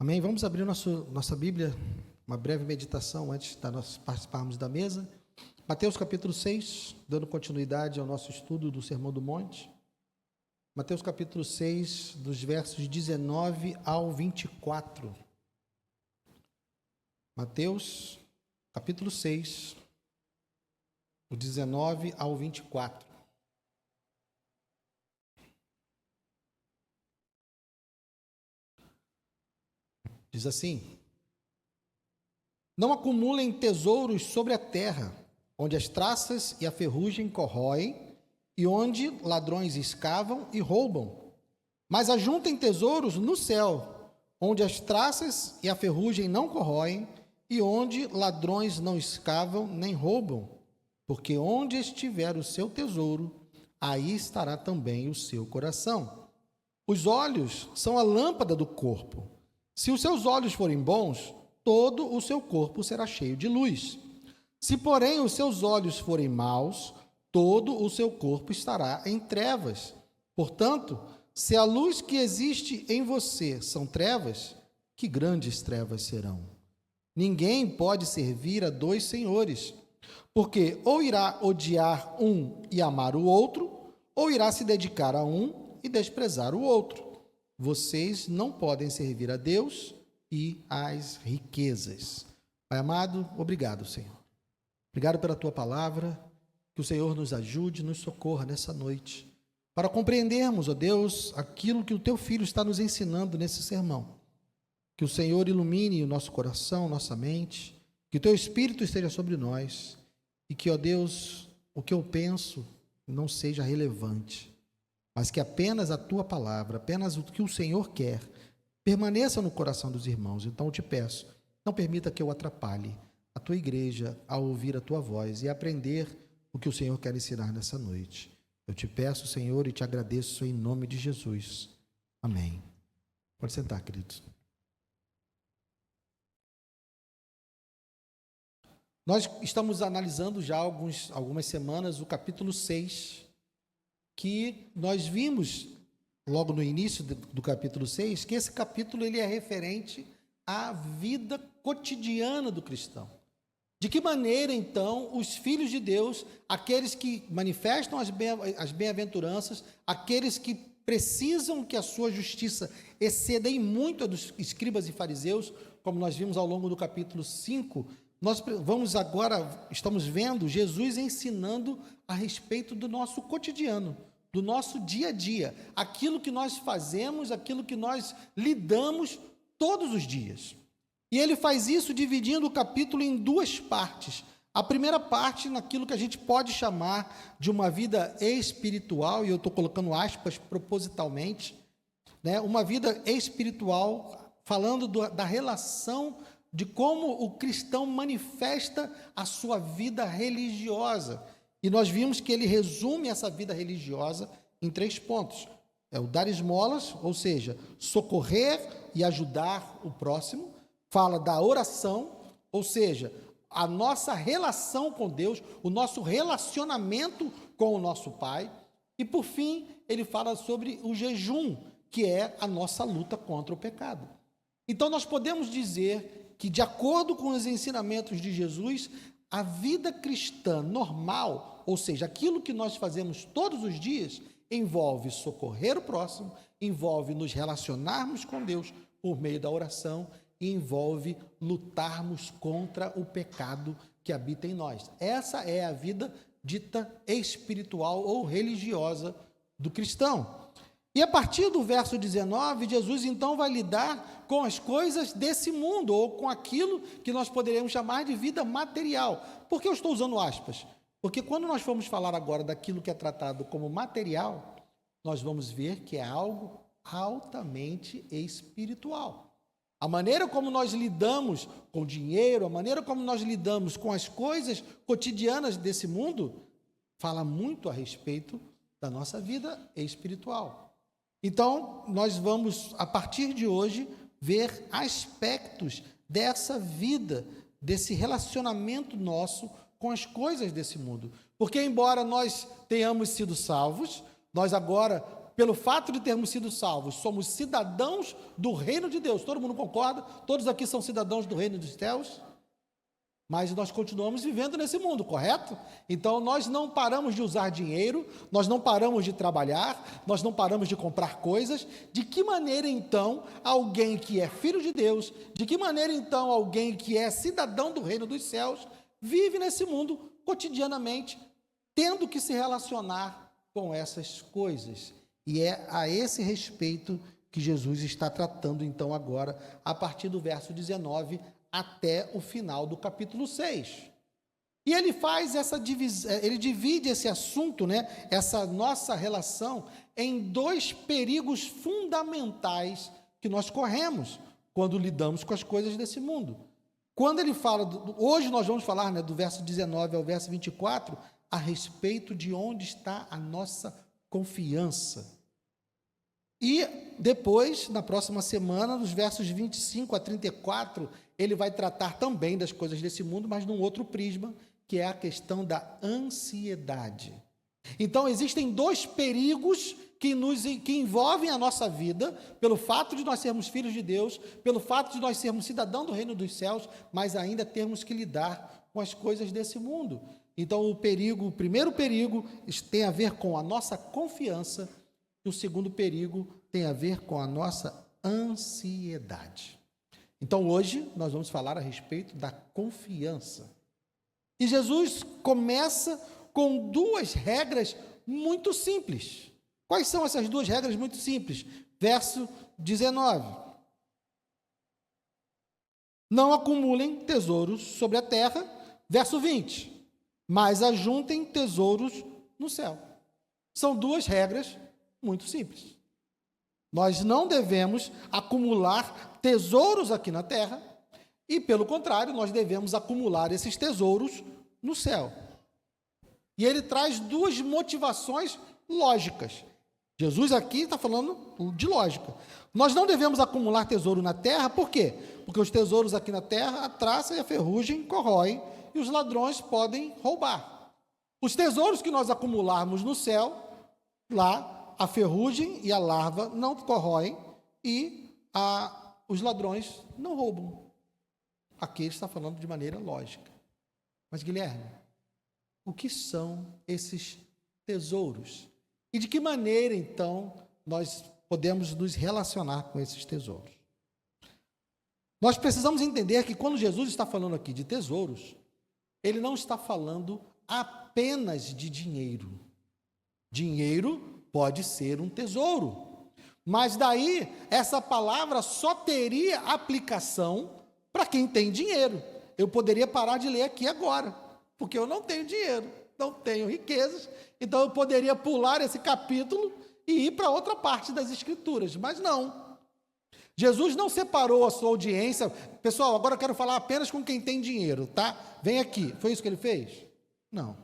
Amém? Vamos abrir nossa Bíblia, uma breve meditação antes de nós participarmos da mesa. Mateus capítulo 6, dando continuidade ao nosso estudo do Sermão do Monte. Mateus capítulo 6, dos versos 19 ao 24. Mateus capítulo 6, do 19 ao 24. Diz assim: Não acumulem tesouros sobre a terra, onde as traças e a ferrugem corroem, e onde ladrões escavam e roubam. Mas ajuntem tesouros no céu, onde as traças e a ferrugem não corroem, e onde ladrões não escavam nem roubam. Porque onde estiver o seu tesouro, aí estará também o seu coração. Os olhos são a lâmpada do corpo. Se os seus olhos forem bons, todo o seu corpo será cheio de luz. Se, porém, os seus olhos forem maus, todo o seu corpo estará em trevas. Portanto, se a luz que existe em você são trevas, que grandes trevas serão. Ninguém pode servir a dois senhores, porque ou irá odiar um e amar o outro, ou irá se dedicar a um e desprezar o outro. Vocês não podem servir a Deus e às riquezas. Pai amado, obrigado, Senhor. Obrigado pela Tua palavra, que o Senhor nos ajude, nos socorra nessa noite, para compreendermos, ó Deus, aquilo que o Teu Filho está nos ensinando nesse sermão. Que o Senhor ilumine o nosso coração, nossa mente, que o Teu Espírito esteja sobre nós e que, ó Deus, o que eu penso não seja relevante, mas que apenas a Tua palavra, apenas o que o Senhor quer, permaneça no coração dos irmãos. Então eu te peço, não permita que eu atrapalhe a Tua igreja ao ouvir a Tua voz e aprender o que o Senhor quer ensinar nessa noite. Eu te peço, Senhor, e te agradeço em nome de Jesus. Amém. Pode sentar, queridos. Nós estamos analisando já algumas semanas o capítulo 6, que nós vimos logo no início do capítulo 6, que esse capítulo ele é referente à vida cotidiana do cristão. De que maneira, então, os filhos de Deus, aqueles que manifestam as bem-aventuranças, aqueles que precisam que a sua justiça exceda em muito a dos escribas e fariseus, como nós vimos ao longo do capítulo 5, nós estamos vendo Jesus ensinando a respeito do nosso cotidiano, do nosso dia a dia, aquilo que nós fazemos, aquilo que nós lidamos todos os dias. E ele faz isso dividindo o capítulo em duas partes. A primeira parte, naquilo que a gente pode chamar de uma vida espiritual, e eu estou colocando aspas propositalmente, né? Uma vida espiritual, falando da relação de como o cristão manifesta a sua vida religiosa. E nós vimos que ele resume essa vida religiosa em 3 pontos. É o dar esmolas, ou seja, socorrer e ajudar o próximo. Fala da oração, ou seja, a nossa relação com Deus, o nosso relacionamento com o nosso Pai. E, por fim, ele fala sobre o jejum, que é a nossa luta contra o pecado. Então, nós podemos dizer que, de acordo com os ensinamentos de Jesus, a vida cristã normal, ou seja, aquilo que nós fazemos todos os dias, envolve socorrer o próximo, envolve nos relacionarmos com Deus por meio da oração e envolve lutarmos contra o pecado que habita em nós. Essa é a vida dita espiritual ou religiosa do cristão. E a partir do verso 19, Jesus então vai lidar com as coisas desse mundo, ou com aquilo que nós poderíamos chamar de vida material. Por que eu estou usando aspas? Porque quando nós formos falar agora daquilo que é tratado como material, nós vamos ver que é algo altamente espiritual. A maneira como nós lidamos com o dinheiro, a maneira como nós lidamos com as coisas cotidianas desse mundo, fala muito a respeito da nossa vida espiritual. Então, nós vamos, a partir de hoje, ver aspectos dessa vida, desse relacionamento nosso com as coisas desse mundo. Porque, embora nós tenhamos sido salvos, nós agora pelo fato de termos sido salvos, somos cidadãos do reino de Deus. Todo mundo concorda? Todos aqui são cidadãos do reino dos céus? Mas nós continuamos vivendo nesse mundo, correto? Então, nós não paramos de usar dinheiro, nós não paramos de trabalhar, nós não paramos de comprar coisas. De que maneira, então, alguém que é filho de Deus, de que maneira, então, alguém que é cidadão do reino dos céus, vive nesse mundo cotidianamente, tendo que se relacionar com essas coisas? E é a esse respeito que Jesus está tratando, então, agora, a partir do verso 19 até o final do capítulo 6. E ele faz essa divisão, ele divide esse assunto, né, essa nossa relação, em dois perigos fundamentais que nós corremos quando lidamos com as coisas desse mundo. Quando ele fala, hoje nós vamos falar, né, do verso 19 ao verso 24, a respeito de onde está a nossa confiança. E depois, na próxima semana, nos versos 25 a 34, ele vai tratar também das coisas desse mundo, mas num outro prisma, que é a questão da ansiedade. Então, existem dois perigos que envolvem a nossa vida, pelo fato de nós sermos filhos de Deus, pelo fato de nós sermos cidadãos do reino dos céus, mas ainda termos que lidar com as coisas desse mundo. Então, o primeiro perigo tem a ver com a nossa confiança, e o segundo perigo tem a ver com a nossa ansiedade. Então, hoje, nós vamos falar a respeito da confiança. E Jesus começa com duas regras muito simples. Quais são essas duas regras muito simples? Verso 19. Não acumulem tesouros sobre a terra. Verso 20. Mas ajuntem tesouros no céu. São duas regras muito simples. Nós não devemos acumular tesouros aqui na terra e, pelo contrário, nós devemos acumular esses tesouros no céu. E ele traz duas motivações lógicas. Jesus aqui está falando de lógica. Nós não devemos acumular tesouro na terra, por quê? Porque os tesouros aqui na terra, a traça e a ferrugem corroem e os ladrões podem roubar. Os tesouros que nós acumularmos no céu, lá, a ferrugem e a larva não corroem e os ladrões não roubam. Aqui ele está falando de maneira lógica. Mas, Guilherme, o que são esses tesouros? E de que maneira, então, nós podemos nos relacionar com esses tesouros? Nós precisamos entender que quando Jesus está falando aqui de tesouros, ele não está falando apenas de dinheiro. Dinheiro pode ser um tesouro, mas daí essa palavra só teria aplicação para quem tem dinheiro. Eu poderia parar de ler aqui agora, porque eu não tenho dinheiro, não tenho riquezas, então eu poderia pular esse capítulo e ir para outra parte das Escrituras, mas não. Jesus não separou a sua audiência. Pessoal, agora eu quero falar apenas com quem tem dinheiro, tá? Vem aqui. Foi isso que ele fez? Não.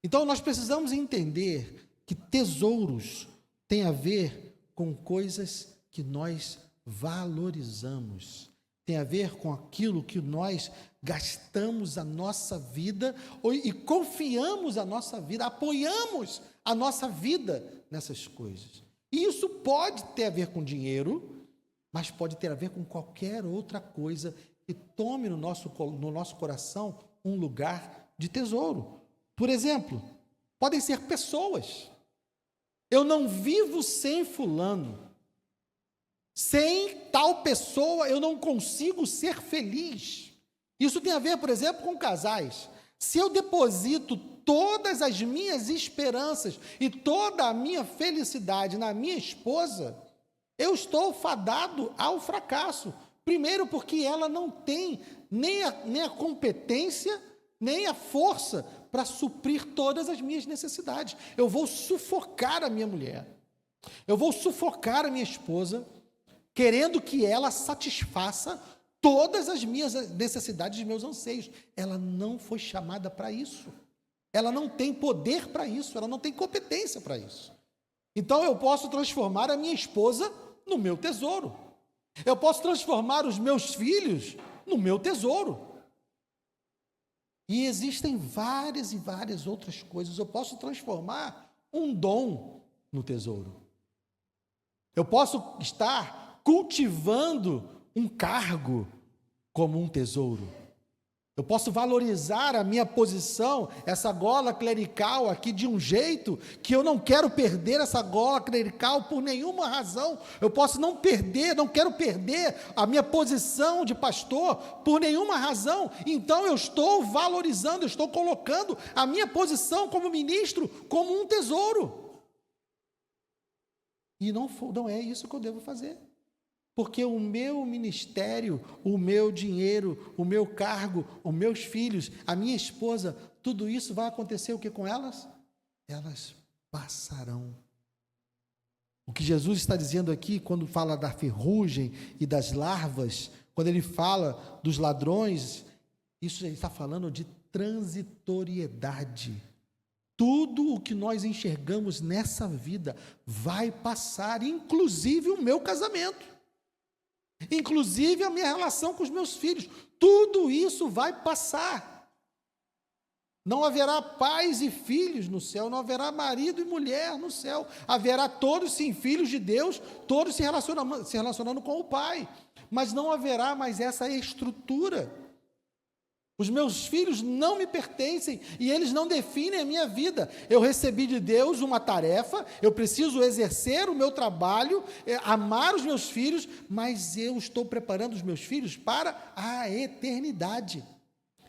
Então nós precisamos entender que tesouros têm a ver com coisas que nós valorizamos, tem a ver com aquilo que nós gastamos a nossa vida e confiamos a nossa vida, apoiamos a nossa vida nessas coisas. E isso pode ter a ver com dinheiro, mas pode ter a ver com qualquer outra coisa que tome no nosso coração um lugar de tesouro. Por exemplo, podem ser pessoas. Eu não vivo sem fulano. Sem tal pessoa, eu não consigo ser feliz. Isso tem a ver, por exemplo, com casais. Se eu deposito todas as minhas esperanças e toda a minha felicidade na minha esposa, eu estou fadado ao fracasso. Primeiro, porque ela não tem nem a competência, nem a força para suprir todas as minhas necessidades. Eu vou sufocar a minha mulher. Eu vou sufocar a minha esposa, querendo que ela satisfaça todas as minhas necessidades e meus anseios. Ela não foi chamada para isso. Ela não tem poder para isso, ela não tem competência para isso. Então eu posso transformar a minha esposa no meu tesouro. Eu posso transformar os meus filhos no meu tesouro. E existem várias e várias outras coisas. Eu posso transformar um dom no tesouro. Eu posso estar cultivando um cargo como um tesouro. Eu posso valorizar a minha posição, essa gola clerical aqui, de um jeito que eu não quero perder essa gola clerical por nenhuma razão. Eu posso não quero perder a minha posição de pastor por nenhuma razão. Então eu estou valorizando, eu estou colocando a minha posição como ministro como um tesouro. E não é isso que eu devo fazer. Porque o meu ministério, o meu dinheiro, o meu cargo, os meus filhos, a minha esposa, tudo isso vai acontecer o que com elas? Elas passarão. O que Jesus está dizendo aqui, quando fala da ferrugem e das larvas, quando ele fala dos ladrões, isso ele está falando de transitoriedade. Tudo o que nós enxergamos nessa vida vai passar, inclusive o meu casamento. Inclusive a minha relação com os meus filhos, tudo isso vai passar. Não haverá pais e filhos no céu, não haverá marido e mulher no céu, haverá todos sim filhos de Deus, todos se relacionando com o Pai, mas não haverá mais essa estrutura. Os meus filhos não me pertencem e eles não definem a minha vida. Eu recebi de Deus uma tarefa, eu preciso exercer o meu trabalho, amar os meus filhos, mas eu estou preparando os meus filhos para a eternidade.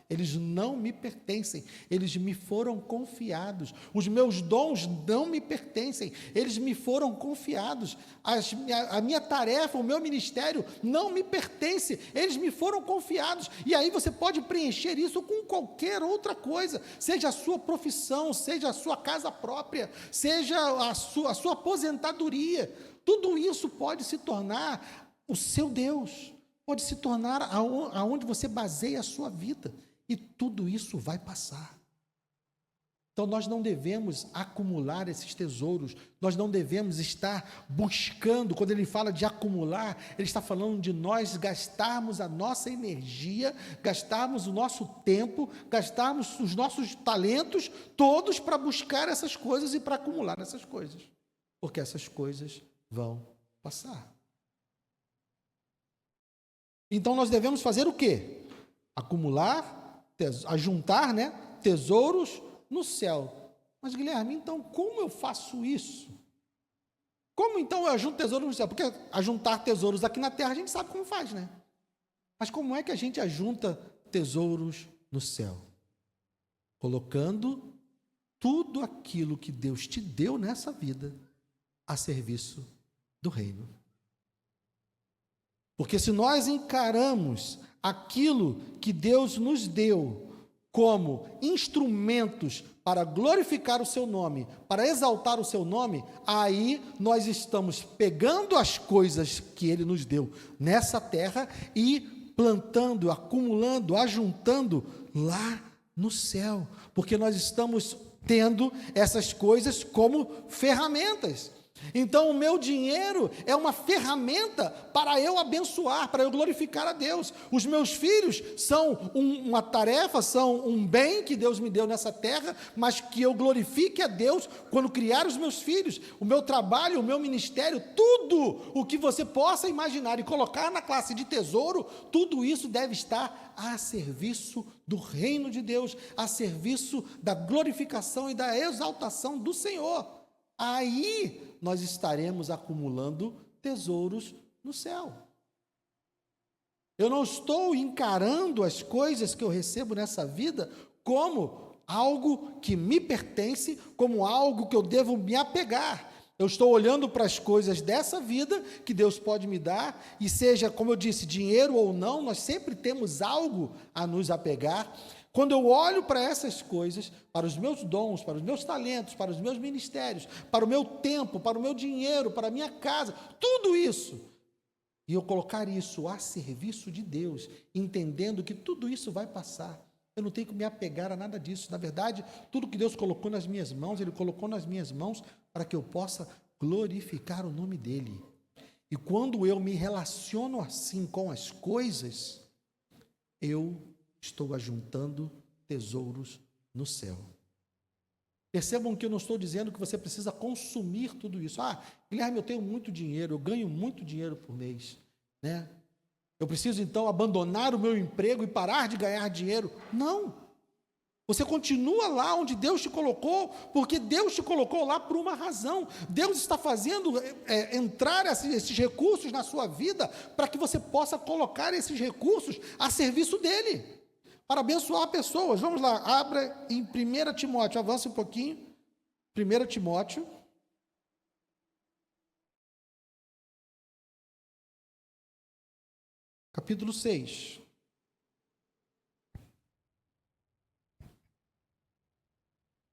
Eles não me pertencem, eles me foram confiados. Os meus dons não me pertencem, eles me foram confiados. A minha tarefa, o meu ministério não me pertence, eles me foram confiados. E aí você pode preencher isso com qualquer outra coisa, seja a sua profissão, seja a sua casa própria, seja a sua aposentadoria. Tudo isso pode se tornar o seu Deus, pode se tornar aonde você baseia a sua vida. E tudo isso vai passar. Então nós não devemos acumular esses tesouros, nós não devemos estar buscando. Quando ele fala de acumular, ele está falando de nós gastarmos a nossa energia, gastarmos o nosso tempo, gastarmos os nossos talentos todos para buscar essas coisas e para acumular essas coisas, porque essas coisas vão passar. Então nós devemos fazer o quê? Acumular, ajuntar, tesouros no céu. Mas Guilherme, então como eu faço isso? Como então eu ajunto tesouros no céu? Porque ajuntar tesouros aqui na terra a gente sabe como faz, né? Mas como é que a gente ajunta tesouros no céu? Colocando tudo aquilo que Deus te deu nessa vida a serviço do reino. Porque se nós encaramos aquilo que Deus nos deu como instrumentos para glorificar o seu nome, para exaltar o seu nome, aí nós estamos pegando as coisas que Ele nos deu nessa terra e plantando, acumulando, ajuntando lá no céu, porque nós estamos tendo essas coisas como ferramentas. Então o meu dinheiro é uma ferramenta para eu abençoar, para eu glorificar a Deus. Os meus filhos são uma tarefa, são um bem que Deus me deu nessa terra, mas que eu glorifique a Deus quando criar os meus filhos. O meu trabalho, o meu ministério, tudo o que você possa imaginar e colocar na classe de tesouro, tudo isso deve estar a serviço do reino de Deus, a serviço da glorificação e da exaltação do Senhor. Aí nós estaremos acumulando tesouros no céu. Eu não estou encarando as coisas que eu recebo nessa vida como algo que me pertence, como algo que eu devo me apegar. Eu estou olhando para as coisas dessa vida que Deus pode me dar, e seja, como eu disse, dinheiro ou não, nós sempre temos algo a nos apegar. Quando eu olho para essas coisas, para os meus dons, para os meus talentos, para os meus ministérios, para o meu tempo, para o meu dinheiro, para a minha casa, tudo isso, e eu colocar isso a serviço de Deus, entendendo que tudo isso vai passar, eu não tenho que me apegar a nada disso. Na verdade, tudo que Deus colocou nas minhas mãos, Ele colocou nas minhas mãos para que eu possa glorificar o nome dEle. E quando eu me relaciono assim com as coisas, eu estou ajuntando tesouros no céu. Percebam que eu não estou dizendo que você precisa consumir tudo isso. Ah, Guilherme, eu tenho muito dinheiro, eu ganho muito dinheiro por mês, né? Eu preciso, então, abandonar o meu emprego e parar de ganhar dinheiro. Não. Você continua lá onde Deus te colocou, porque Deus te colocou lá por uma razão. Deus está fazendo entrar esses recursos na sua vida para que você possa colocar esses recursos a serviço dEle, para abençoar pessoas. Vamos lá, abra em 1 Timóteo, avança um pouquinho. 1 Timóteo. Capítulo 6.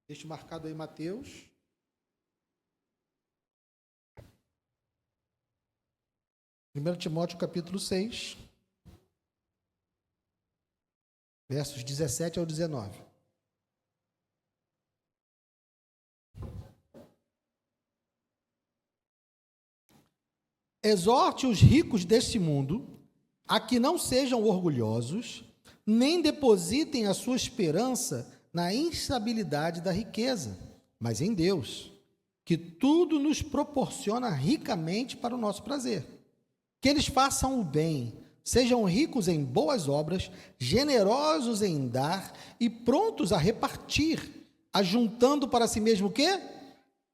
Deixe marcado aí Mateus. Primeiro Timóteo, capítulo 6, versos 17 ao 19. Exorte os ricos deste mundo a que não sejam orgulhosos, nem depositem a sua esperança na instabilidade da riqueza, mas em Deus, que tudo nos proporciona ricamente para o nosso prazer. Que eles façam o bem, sejam ricos em boas obras, generosos em dar e prontos a repartir, ajuntando para si mesmo o quê?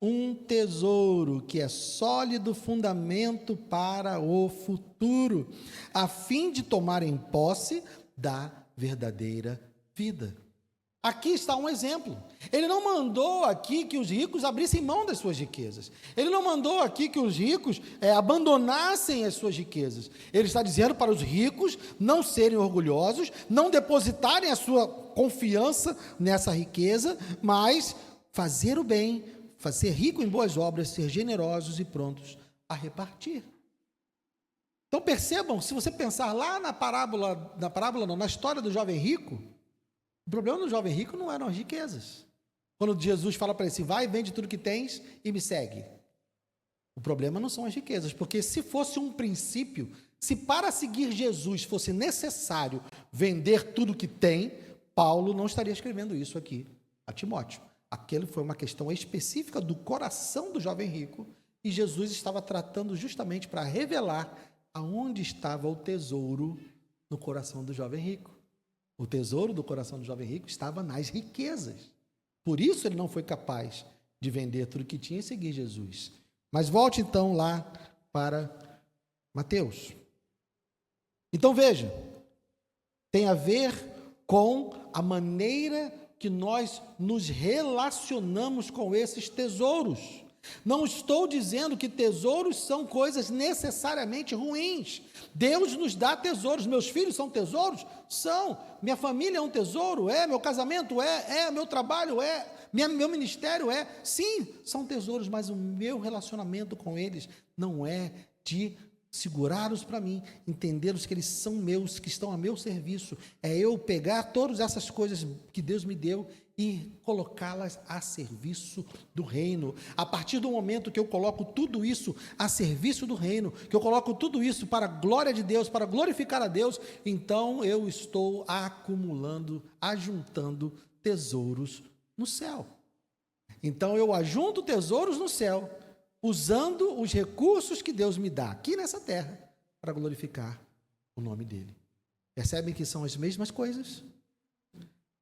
Um tesouro que é sólido fundamento para o futuro, a fim de tomarem posse da verdadeira vida. Aqui está um exemplo. Ele não mandou aqui que os ricos abrissem mão das suas riquezas. Ele não mandou aqui que os ricos abandonassem as suas riquezas. Ele está dizendo para os ricos não serem orgulhosos, não depositarem a sua confiança nessa riqueza, mas fazer o bem, ser rico em boas obras, ser generosos e prontos a repartir. Então percebam, se você pensar lá na história do jovem rico, o problema do jovem rico não eram as riquezas. Quando Jesus fala para ele assim, vai, vende tudo que tens e me segue. O problema não são as riquezas, porque se fosse um princípio, se para seguir Jesus fosse necessário vender tudo que tem, Paulo não estaria escrevendo isso aqui a Timóteo. Aquilo foi uma questão específica do coração do jovem rico, e Jesus estava tratando justamente para revelar aonde estava o tesouro no coração do jovem rico. O tesouro do coração do jovem rico estava nas riquezas. Por isso ele não foi capaz de vender tudo que tinha e seguir Jesus. Mas volte então lá para Mateus. Então veja, tem a ver com a maneira que nós nos relacionamos com esses tesouros. Não estou dizendo que tesouros são coisas necessariamente ruins. Deus nos dá tesouros. Meus filhos são tesouros? São. Minha família é um tesouro? É. Meu casamento? É. Meu trabalho? É. Meu ministério? É. Sim, são tesouros, mas o meu relacionamento com eles não é de segurá-los para mim, entendê-los que eles são meus, que estão a meu serviço. É eu pegar todas essas coisas que Deus me deu e colocá-las a serviço do reino. A partir do momento que eu coloco tudo isso a serviço do reino, que eu coloco tudo isso para a glória de Deus, para glorificar a Deus, então eu estou acumulando, ajuntando tesouros no céu. Então eu ajunto tesouros no céu, usando os recursos que Deus me dá aqui nessa terra para glorificar o nome dele. Percebem que são as mesmas coisas?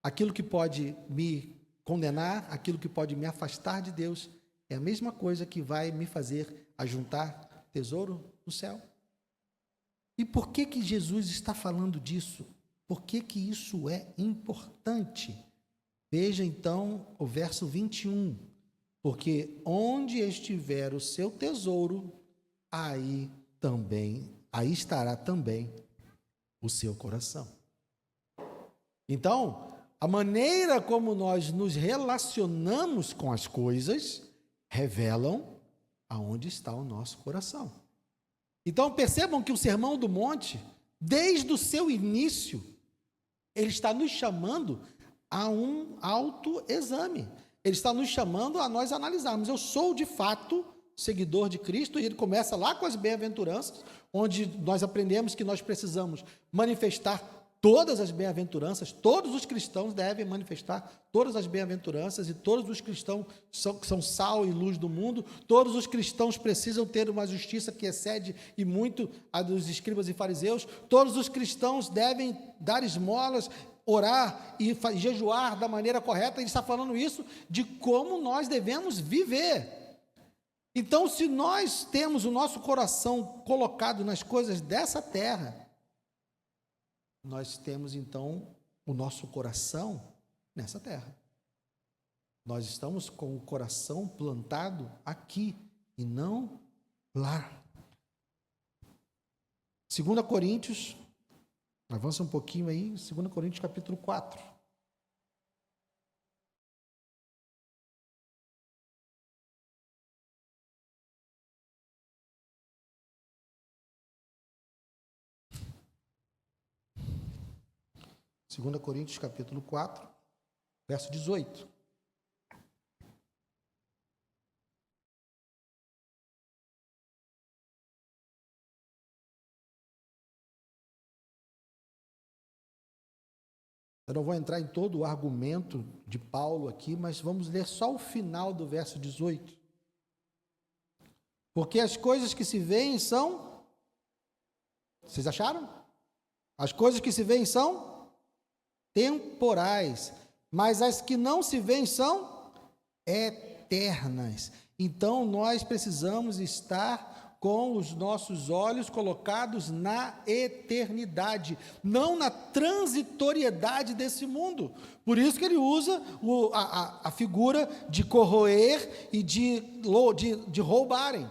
Aquilo que pode me condenar, aquilo que pode me afastar de Deus, é a mesma coisa que vai me fazer ajuntar tesouro no céu. E por que que Jesus está falando disso? Por que que isso é importante? Veja então o verso 21. Porque onde estiver o seu tesouro, aí estará também o seu coração. Então, a maneira como nós nos relacionamos com as coisas revelam aonde está o nosso coração. Então, percebam que o Sermão do Monte, desde o seu início, ele está nos chamando a um autoexame. Ele está nos chamando a nós analisarmos. Eu sou, de fato, seguidor de Cristo, e ele começa lá com as bem-aventuranças, onde nós aprendemos que nós precisamos manifestar todas as bem-aventuranças, todos os cristãos devem manifestar todas as bem-aventuranças, e todos os cristãos que são sal e luz do mundo, todos os cristãos precisam ter uma justiça que excede e muito a dos escribas e fariseus, todos os cristãos devem dar esmolas, orar e jejuar da maneira correta. Ele está falando isso de como nós devemos viver. Então, se nós temos o nosso coração colocado nas coisas dessa terra, nós temos então o nosso coração nessa terra. Nós estamos com o coração plantado aqui e não lá. 2 Coríntios, avança um pouquinho aí, 2 Coríntios capítulo 4. Segunda Coríntios capítulo 4, verso 18. Eu não vou entrar em todo o argumento de Paulo aqui, mas vamos ler só o final do verso 18. Porque as coisas que se veem são... Vocês acharam? As coisas que se veem são temporais, mas as que não se veem são eternas. Então, nós precisamos estar com os nossos olhos colocados na eternidade, não na transitoriedade desse mundo. Por isso que ele usa a figura de corroer e de roubarem.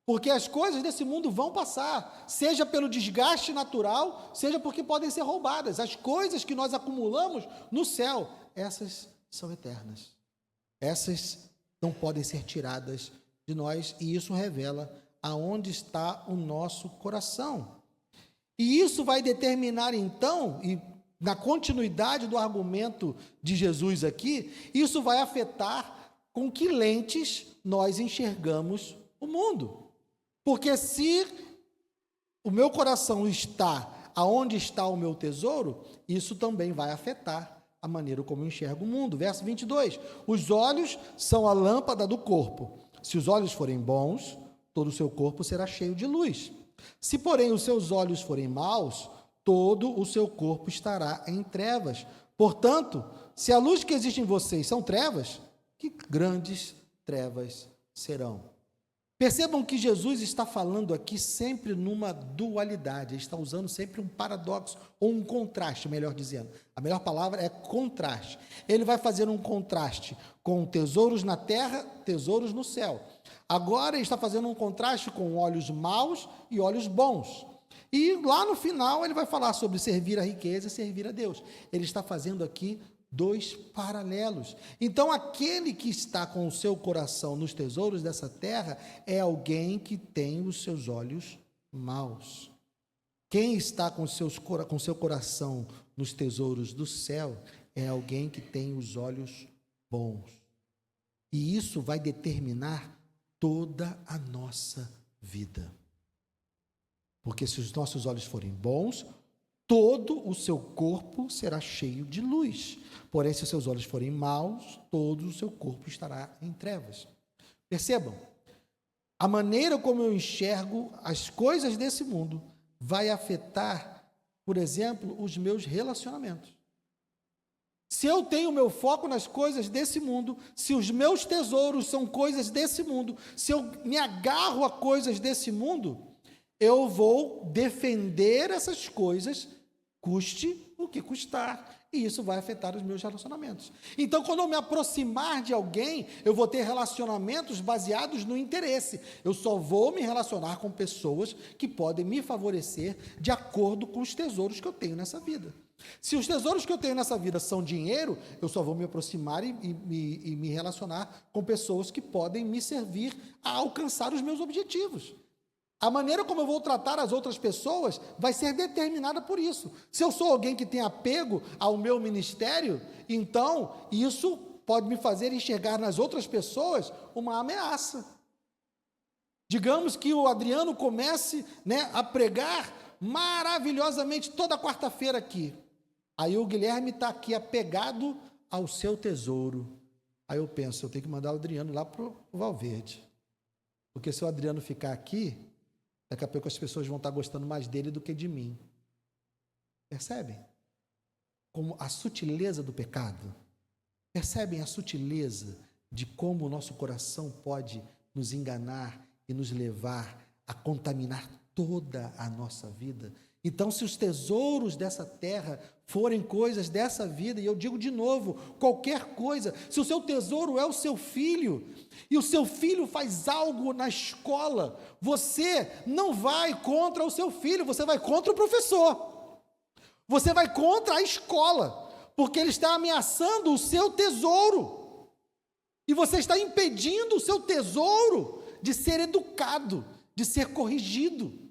Porque as coisas desse mundo vão passar, seja pelo desgaste natural, seja porque podem ser roubadas. As coisas que nós acumulamos no céu, essas são eternas. Essas não podem ser tiradas de nós, e isso revela aonde está o nosso coração. E isso vai determinar então, e na continuidade do argumento de Jesus aqui, isso vai afetar com que lentes nós enxergamos o mundo. Porque se o meu coração está aonde está o meu tesouro, isso também vai afetar a maneira como eu enxergo o mundo. Verso 22, os olhos são a lâmpada do corpo. Se os olhos forem bons, todo o seu corpo será cheio de luz. Se, porém, os seus olhos forem maus, todo o seu corpo estará em trevas. Portanto, se a luz que existe em vocês são trevas, que grandes trevas serão. Percebam que Jesus está falando aqui sempre numa dualidade, ele está usando sempre um paradoxo, ou um contraste, melhor dizendo. A melhor palavra é contraste. Ele vai fazer um contraste com tesouros na terra, tesouros no céu. Agora ele está fazendo um contraste com olhos maus e olhos bons. E lá no final ele vai falar sobre servir a riqueza e servir a Deus. Ele está fazendo aqui dois paralelos. Então, aquele que está com o seu coração nos tesouros dessa terra é alguém que tem os seus olhos maus. Quem está com seu coração nos tesouros do céu é alguém que tem os olhos bons. E isso vai determinar toda a nossa vida. Porque se os nossos olhos forem bons, todo o seu corpo será cheio de luz. Porém, se os seus olhos forem maus, todo o seu corpo estará em trevas. Percebam, a maneira como eu enxergo as coisas desse mundo vai afetar, por exemplo, os meus relacionamentos. Se eu tenho meu foco nas coisas desse mundo, se os meus tesouros são coisas desse mundo, se eu me agarro a coisas desse mundo, eu vou defender essas coisas, custe o que custar, e isso vai afetar os meus relacionamentos. Então, quando eu me aproximar de alguém, eu vou ter relacionamentos baseados no interesse. Eu só vou me relacionar com pessoas que podem me favorecer de acordo com os tesouros que eu tenho nessa vida. Se os tesouros que eu tenho nessa vida são dinheiro, eu só vou me aproximar e me relacionar com pessoas que podem me servir a alcançar os meus objetivos. A maneira como eu vou tratar as outras pessoas vai ser determinada por isso. Se eu sou alguém que tem apego ao meu ministério, então isso pode me fazer enxergar nas outras pessoas uma ameaça. Digamos que o Adriano comece, a pregar maravilhosamente toda quarta-feira aqui. Aí o Guilherme está aqui apegado ao seu tesouro. Aí eu penso, eu tenho que mandar o Adriano lá para o Valverde. Porque se o Adriano ficar aqui, daqui a pouco as pessoas vão estar gostando mais dele do que de mim. Percebem? Como a sutileza do pecado. Percebem a sutileza de como o nosso coração pode nos enganar e nos levar a contaminar toda a nossa vida? Então, se os tesouros dessa terra forem coisas dessa vida, e eu digo de novo, qualquer coisa, se o seu tesouro é o seu filho, e o seu filho faz algo na escola, você não vai contra o seu filho, você vai contra o professor, você vai contra a escola, porque ele está ameaçando o seu tesouro, e você está impedindo o seu tesouro de ser educado, de ser corrigido.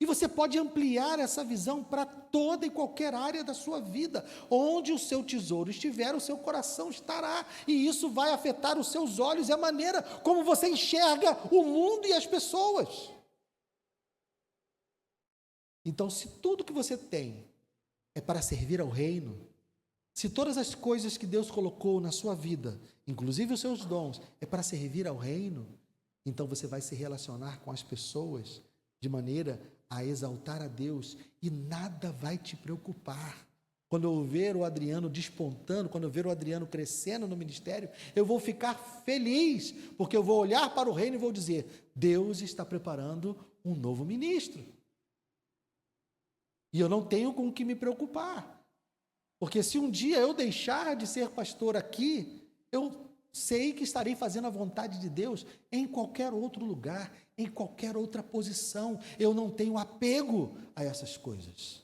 E você pode ampliar essa visão para toda e qualquer área da sua vida. Onde o seu tesouro estiver, o seu coração estará. E isso vai afetar os seus olhos e a maneira como você enxerga o mundo e as pessoas. Então, se tudo que você tem é para servir ao reino, se todas as coisas que Deus colocou na sua vida, inclusive os seus dons, é para servir ao reino, então você vai se relacionar com as pessoas de maneira a exaltar a Deus, e nada vai te preocupar. Quando eu ver o Adriano despontando, quando eu ver o Adriano crescendo no ministério, eu vou ficar feliz, porque eu vou olhar para o reino e vou dizer, Deus está preparando um novo ministro. E eu não tenho com o que me preocupar, porque se um dia eu deixar de ser pastor aqui, eu sei que estarei fazendo a vontade de Deus em qualquer outro lugar, em qualquer outra posição. Eu não tenho apego a essas coisas.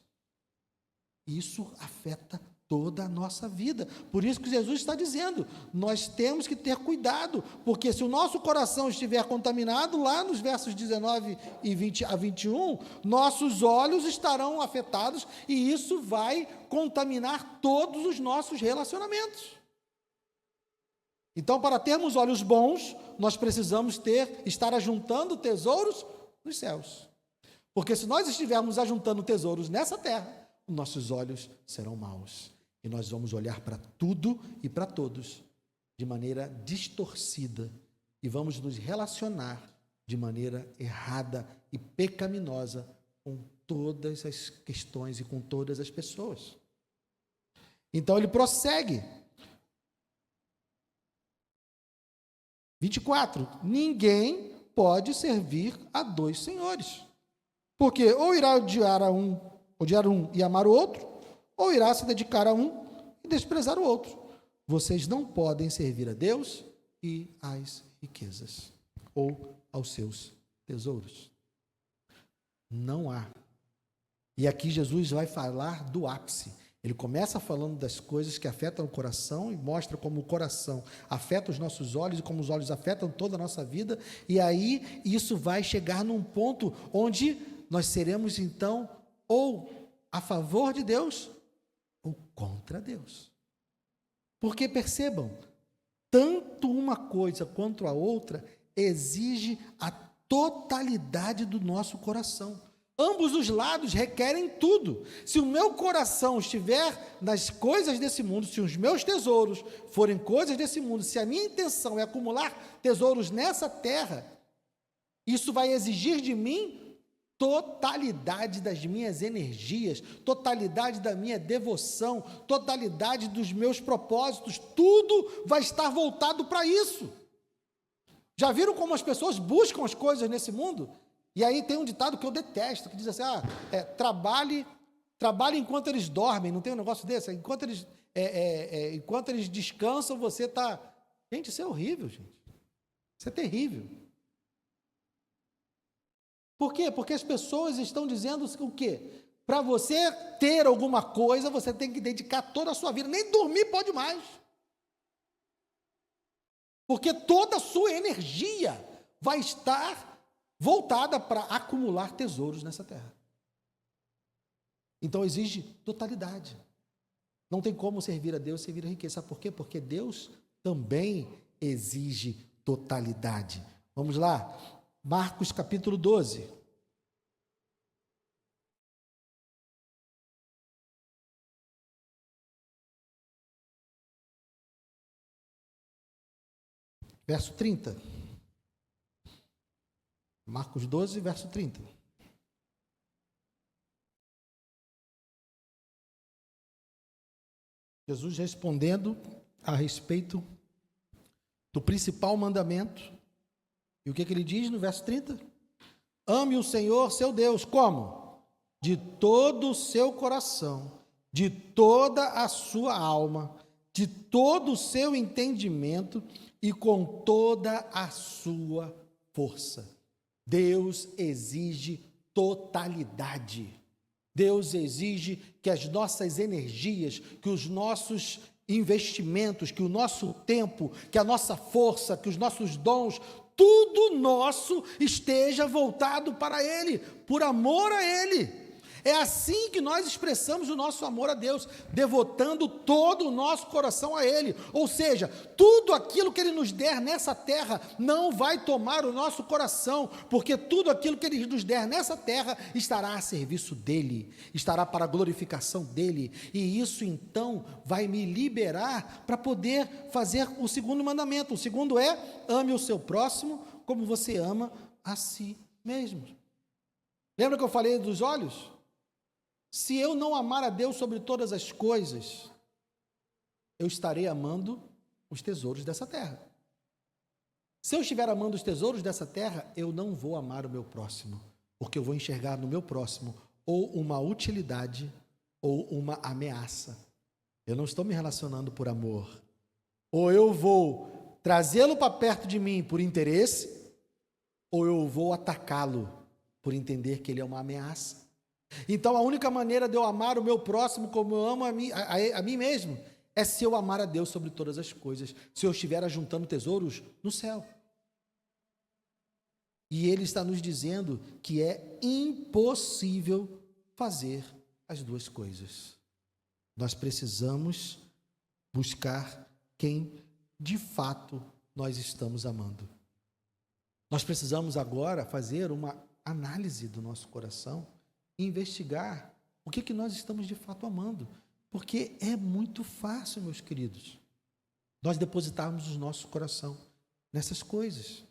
Isso afeta toda a nossa vida. Por isso que Jesus está dizendo, nós temos que ter cuidado, porque se o nosso coração estiver contaminado, lá nos versos 19 e 20 a 21, nossos olhos estarão afetados e isso vai contaminar todos os nossos relacionamentos. Então, para termos olhos bons, nós precisamos estar ajuntando tesouros nos céus. Porque se nós estivermos ajuntando tesouros nessa terra, nossos olhos serão maus. E nós vamos olhar para tudo e para todos de maneira distorcida. E vamos nos relacionar de maneira errada e pecaminosa com todas as questões e com todas as pessoas. Então, ele prossegue. 24, ninguém pode servir a dois senhores, porque ou irá odiar um e amar o outro, ou irá se dedicar a um e desprezar o outro. Vocês não podem servir a Deus e às riquezas, ou aos seus tesouros. Não há. E aqui Jesus vai falar do ápice. Ele começa falando das coisas que afetam o coração e mostra como o coração afeta os nossos olhos e como os olhos afetam toda a nossa vida. E aí isso vai chegar num ponto onde nós seremos então ou a favor de Deus ou contra Deus. Porque percebam, tanto uma coisa quanto a outra exige a totalidade do nosso coração. Ambos os lados requerem tudo. Se o meu coração estiver nas coisas desse mundo, se os meus tesouros forem coisas desse mundo, se a minha intenção é acumular tesouros nessa terra, isso vai exigir de mim totalidade das minhas energias, totalidade da minha devoção, totalidade dos meus propósitos, tudo vai estar voltado para isso. Já viram como as pessoas buscam as coisas nesse mundo? E aí tem um ditado que eu detesto, que diz assim, trabalhe enquanto eles dormem, não tem um negócio desse? Enquanto eles descansam, você está... Gente, isso é horrível, gente. Isso é terrível. Por quê? Porque as pessoas estão dizendo o quê? Para você ter alguma coisa, você tem que dedicar toda a sua vida, nem dormir pode mais. Porque toda a sua energia vai estar voltada para acumular tesouros nessa terra. Então exige totalidade. Não tem como servir a Deus e servir a riqueza. Sabe por quê? Porque Deus também exige totalidade. Vamos lá, Marcos capítulo 12. verso 30. Marcos 12, verso 30. Jesus respondendo a respeito do principal mandamento. E o que ele diz no verso 30? Ame o Senhor, seu Deus, como? De todo o seu coração, de toda a sua alma, de todo o seu entendimento e com toda a sua força. Deus exige totalidade. Deus exige que as nossas energias, que os nossos investimentos, que o nosso tempo, que a nossa força, que os nossos dons, tudo nosso esteja voltado para Ele, por amor a Ele. É assim que nós expressamos o nosso amor a Deus, devotando todo o nosso coração a Ele. Ou seja, tudo aquilo que Ele nos der nessa terra não vai tomar o nosso coração, porque tudo aquilo que Ele nos der nessa terra estará a serviço dEle, estará para a glorificação dEle. E isso então vai me liberar para poder fazer o segundo mandamento. O segundo é: ame o seu próximo como você ama a si mesmo. Lembra que eu falei dos olhos? Se eu não amar a Deus sobre todas as coisas, eu estarei amando os tesouros dessa terra. Se eu estiver amando os tesouros dessa terra, eu não vou amar o meu próximo, porque eu vou enxergar no meu próximo ou uma utilidade ou uma ameaça. Eu não estou me relacionando por amor. Ou eu vou trazê-lo para perto de mim por interesse, ou eu vou atacá-lo por entender que ele é uma ameaça. Então, a única maneira de eu amar o meu próximo como eu amo a mim mesmo é se eu amar a Deus sobre todas as coisas, se eu estiver ajuntando tesouros no céu. E Ele está nos dizendo que é impossível fazer as duas coisas. Nós precisamos buscar quem de fato nós estamos amando. Nós precisamos agora fazer uma análise do nosso coração, investigar o que nós estamos de fato amando, porque é muito fácil, meus queridos, nós depositarmos o nosso coração nessas coisas,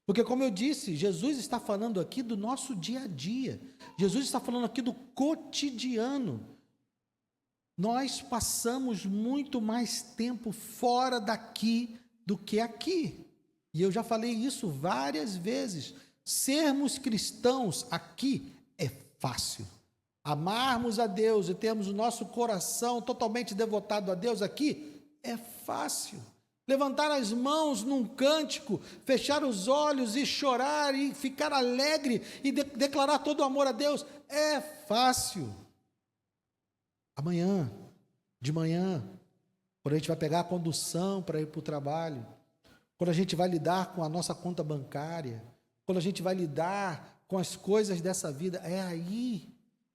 porque, como eu disse, Jesus está falando aqui do nosso dia a dia, Jesus está falando aqui do cotidiano. Nós passamos muito mais tempo fora daqui do que aqui, e eu já falei isso várias vezes. Sermos cristãos aqui é fácil. Amarmos a Deus e termos o nosso coração totalmente devotado a Deus aqui é fácil. Levantar as mãos num cântico, fechar os olhos e chorar e ficar alegre e declarar todo o amor a Deus é fácil. Amanhã, de manhã, quando a gente vai pegar a condução para ir para o trabalho, quando a gente vai lidar com a nossa conta bancária, quando a gente vai lidar com as coisas dessa vida, é aí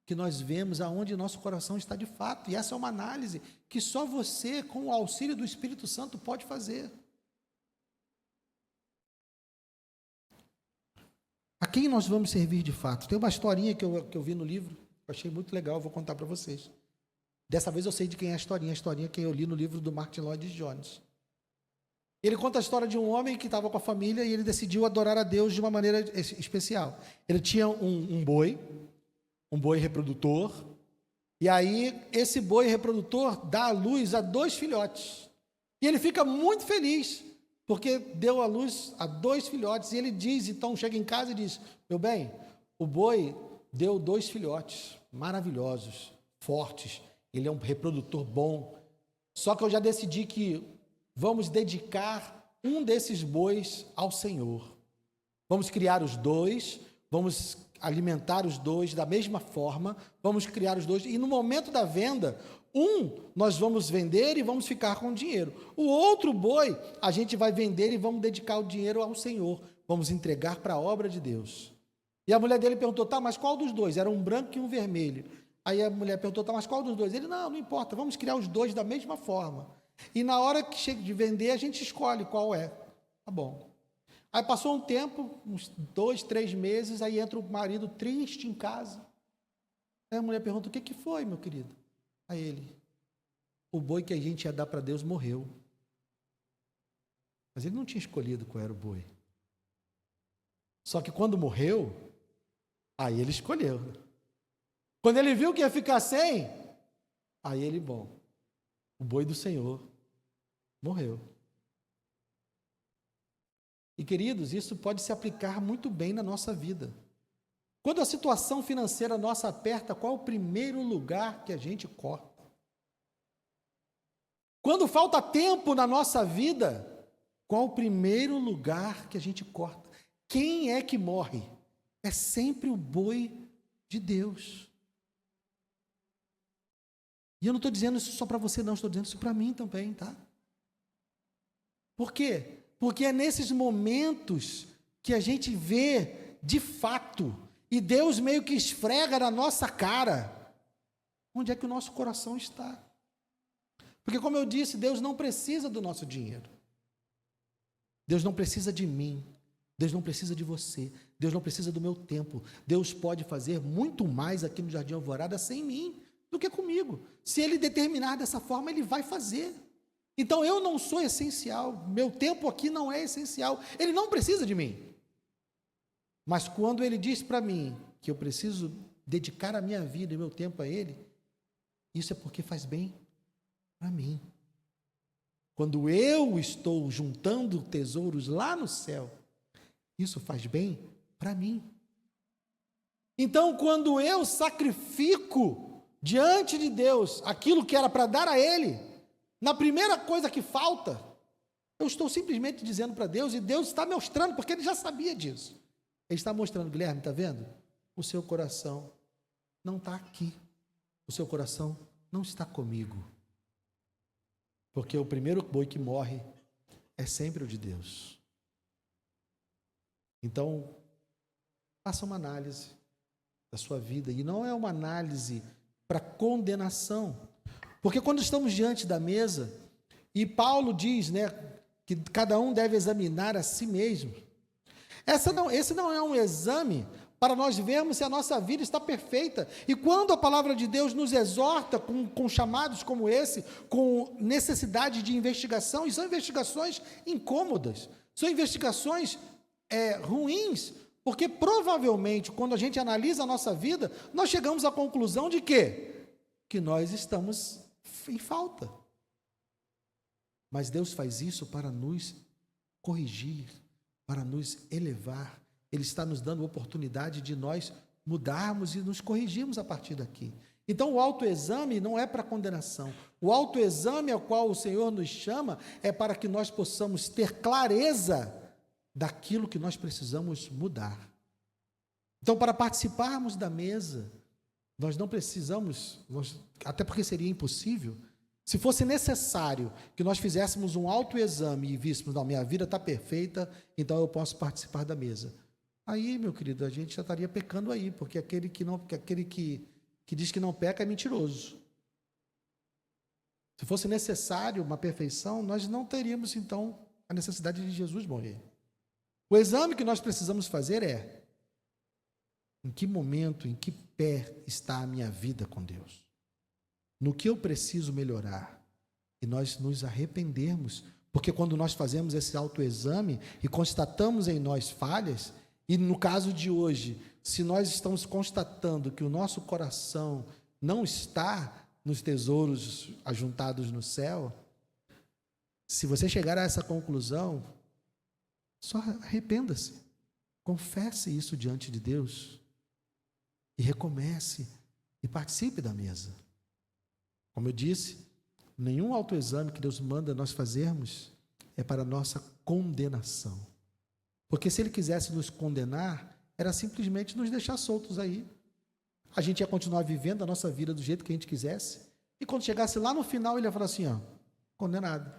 que nós vemos aonde nosso coração está de fato. E essa é uma análise que só você, com o auxílio do Espírito Santo, pode fazer. A quem nós vamos servir de fato? Tem uma historinha que eu vi no livro, eu achei muito legal, eu vou contar para vocês. Dessa vez eu sei de quem é a historinha que eu li no livro do Martin Lloyd Jones. Ele conta a história de um homem que estava com a família e ele decidiu adorar a Deus de uma maneira especial. Ele tinha um boi reprodutor, e aí esse boi reprodutor dá à luz a 2 filhotes. E ele fica muito feliz, porque deu à luz a 2 filhotes, e ele diz, então chega em casa e diz: meu bem, o boi deu 2 filhotes maravilhosos, fortes, ele é um reprodutor bom, só que eu já decidi que vamos dedicar um desses bois ao Senhor. Vamos criar os 2, vamos alimentar os 2 da mesma forma, vamos criar os 2, e no momento da venda, nós vamos vender e vamos ficar com o dinheiro. O outro boi, a gente vai vender e vamos dedicar o dinheiro ao Senhor, vamos entregar para a obra de Deus. E a mulher dele perguntou: tá, mas qual dos 2? Era um branco e um vermelho. Aí a mulher perguntou: tá, mas qual dos 2? Ele: não importa, vamos criar os 2 da mesma forma. E na hora que chega de vender, a gente escolhe qual é. Tá bom. Aí passou um tempo, uns 2, 3 meses, aí entra o marido triste em casa. Aí a mulher pergunta: o que foi, meu querido? Aí ele: o boi que a gente ia dar para Deus morreu. Mas ele não tinha escolhido qual era o boi. Só que quando morreu, aí ele escolheu. Quando ele viu que ia ficar sem, aí ele, bom, o boi do Senhor morreu. E queridos, isso pode se aplicar muito bem na nossa vida. Quando a situação financeira nossa aperta, qual é o primeiro lugar que a gente corre? Quando falta tempo na nossa vida, qual o primeiro lugar que a gente corta? Quem é que morre? É sempre o boi de Deus. E eu não estou dizendo isso só para você, não, estou dizendo isso para mim também, tá? Por quê? Porque é nesses momentos que a gente vê, de fato, e Deus meio que esfrega na nossa cara, onde é que o nosso coração está. Porque, como eu disse, Deus não precisa do nosso dinheiro. Deus não precisa de mim. Deus não precisa de você. Deus não precisa do meu tempo. Deus pode fazer muito mais aqui no Jardim Alvorada sem mim do que comigo. Se Ele determinar dessa forma, Ele vai fazer. Então, eu não sou essencial. Meu tempo aqui não é essencial. Ele não precisa de mim. Mas quando Ele diz para mim que eu preciso dedicar a minha vida e meu tempo a Ele, isso é porque faz bem para mim. Quando eu estou juntando tesouros lá no céu, isso faz bem para mim. Então, quando eu sacrifico diante de Deus aquilo que era para dar a Ele, na primeira coisa que falta, eu estou simplesmente dizendo para Deus, e Deus está mostrando, porque Ele já sabia disso. Ele está mostrando, Guilherme, está vendo? O seu coração não está aqui. O seu coração não está comigo. Porque o primeiro boi que morre é sempre o de Deus. Então, faça uma análise da sua vida. E não é uma análise para condenação. Porque quando estamos diante da mesa, e Paulo diz, né, que cada um deve examinar a si mesmo. Esse não é um exame para nós vermos se a nossa vida está perfeita. E quando a palavra de Deus nos exorta com chamados como esse, com necessidade de investigação, e são investigações incômodas, são investigações ruins, porque provavelmente, quando a gente analisa a nossa vida, nós chegamos à conclusão de quê? Que nós estamos em falta. Mas Deus faz isso para nos corrigir, para nos elevar. Ele está nos dando a oportunidade de nós mudarmos e nos corrigirmos a partir daqui. Então, o autoexame não é para condenação. O autoexame ao qual o Senhor nos chama é para que nós possamos ter clareza daquilo que nós precisamos mudar. Então, para participarmos da mesa, nós não precisamos, até porque seria impossível, se fosse necessário que nós fizéssemos um autoexame e víssemos, não, minha vida está perfeita, então eu posso participar da mesa. Aí, meu querido, a gente já estaria pecando aí, porque aquele que diz que não peca é mentiroso. Se fosse necessário uma perfeição, nós não teríamos, então, a necessidade de Jesus morrer. O exame que nós precisamos fazer é: em que momento, em que pé está a minha vida com Deus? No que eu preciso melhorar? E nós nos arrependermos, porque quando nós fazemos esse autoexame e constatamos em nós falhas, e no caso de hoje, se nós estamos constatando que o nosso coração não está nos tesouros ajuntados no céu, se você chegar a essa conclusão, só arrependa-se, confesse isso diante de Deus e recomece e participe da mesa. Como eu disse, nenhum autoexame que Deus manda nós fazermos é para nossa condenação. Porque se Ele quisesse nos condenar, era simplesmente nos deixar soltos aí. A gente ia continuar vivendo a nossa vida do jeito que a gente quisesse, e quando chegasse lá no final, Ele ia falar assim, ó, condenado.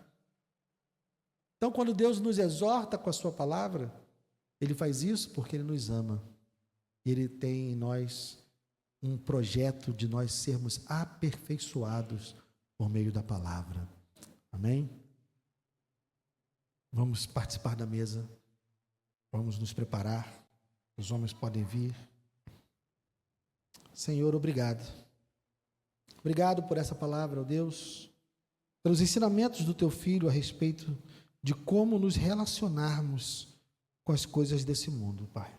Então, quando Deus nos exorta com a sua palavra, Ele faz isso porque Ele nos ama. Ele tem em nós um projeto de nós sermos aperfeiçoados por meio da palavra. Amém? Vamos participar da mesa. Vamos nos preparar. Os homens podem vir. Senhor, obrigado. Obrigado por essa palavra, ó Deus, pelos ensinamentos do Teu Filho a respeito de como nos relacionarmos com as coisas desse mundo, Pai.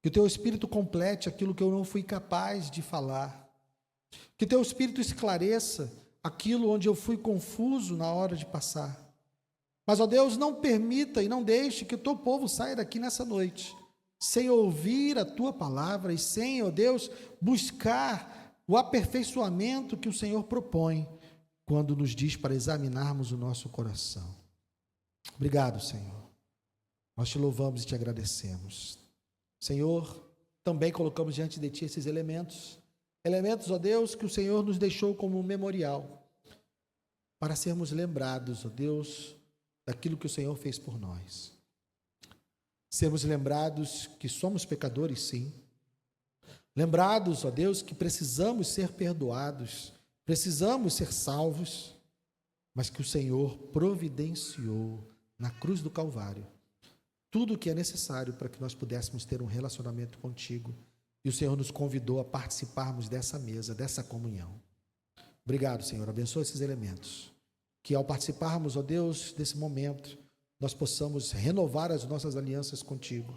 Que o Teu Espírito complete aquilo que eu não fui capaz de falar. Que o Teu Espírito esclareça aquilo onde eu fui confuso na hora de passar. Mas, ó Deus, não permita e não deixe que o Teu povo saia daqui nessa noite sem ouvir a Tua palavra e sem, ó Deus, buscar o aperfeiçoamento que o Senhor propõe quando nos diz para examinarmos o nosso coração. Obrigado, Senhor. Nós Te louvamos e Te agradecemos. Senhor, também colocamos diante de Ti esses elementos, ó Deus, que o Senhor nos deixou como um memorial, para sermos lembrados, ó Deus, daquilo que o Senhor fez por nós. Sermos lembrados que somos pecadores, sim. Lembrados, ó Deus, que precisamos ser perdoados, precisamos ser salvos, mas que o Senhor providenciou na cruz do Calvário tudo o que é necessário para que nós pudéssemos ter um relacionamento contigo. E o Senhor nos convidou a participarmos dessa mesa, dessa comunhão. Obrigado, Senhor. Abençoa esses elementos. Que ao participarmos, ó Deus, desse momento, nós possamos renovar as nossas alianças contigo.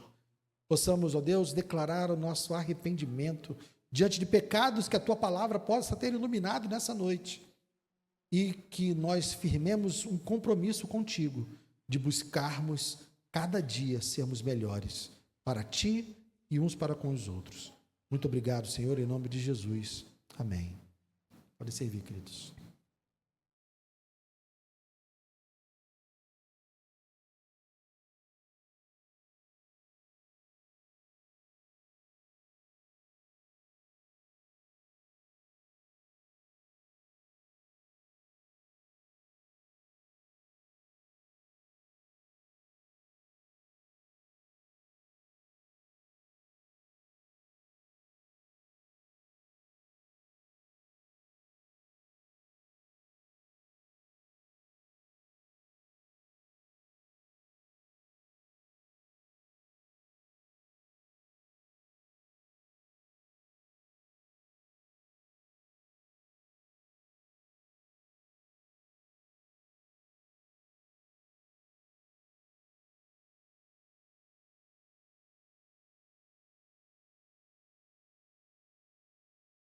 Possamos, ó Deus, declarar o nosso arrependimento diante de pecados que a Tua palavra possa ter iluminado nessa noite. E que nós firmemos um compromisso contigo de buscarmos cada dia sermos melhores para Ti e uns para com os outros. Muito obrigado, Senhor, em nome de Jesus. Amém. Pode servir, queridos.